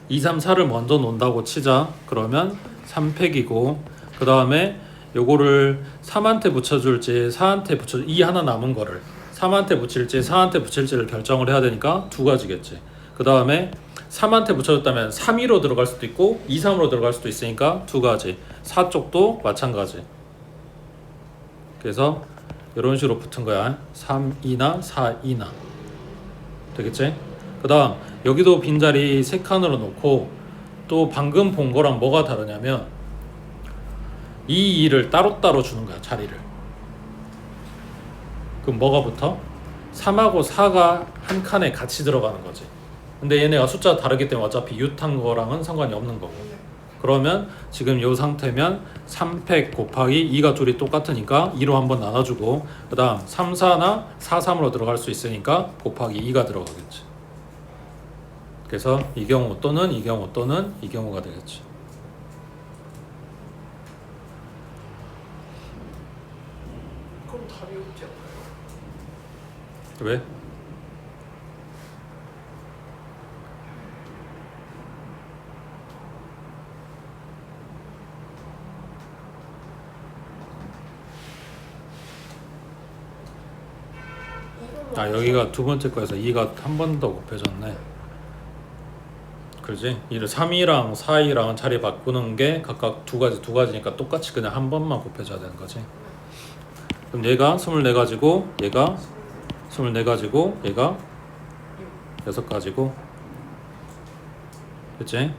2, 3, 4를 먼저 놓는다고 치자. 그러면 3팩이고 그 다음에 요거를 3한테 붙여줄지 4한테 붙여 2 하나 남은 거를 3한테 붙일지 4한테 붙일지를 결정을 해야 되니까 두 가지겠지. 그 다음에 3한테 붙여줬다면 3, 2로 들어갈 수도 있고 2, 3으로 들어갈 수도 있으니까 두 가지. 4 쪽도 마찬가지. 그래서 이런 식으로 붙은 거야. 3, 2나 4, 2나 되겠지? 그 다음 여기도 빈자리 3칸으로 놓고 또 방금 본 거랑 뭐가 다르냐면 이 2를 따로따로 주는 거야, 자리를. 그럼 뭐가 붙어? 3하고 4가 한 칸에 같이 들어가는 거지. 근데 얘네가 숫자가 다르기 때문에 어차피 유탄 거랑은 상관이 없는 거고. 그러면 지금 이 상태면 3팩 곱하기 2가 둘이 똑같으니까 2로 한번 나눠주고 그 다음 3, 4나 4, 3으로 들어갈 수 있으니까 곱하기 2가 들어가겠지. 그래서 이 경우 또는 이 경우 또는 이 경우가 되겠지. 그럼 답이 없지 않나요? 왜? 아 여기가 두 번째 거에서 2가 한 번 더 곱해졌네. 그러지? 이를 3이랑 4이랑 자리 바꾸는 게 각각 두 가지니까 똑같이 그냥 한 번만 곱해줘야 되는 거지. 그럼 얘가 24가지고 얘가 24가지고 얘가 6가지고 그치?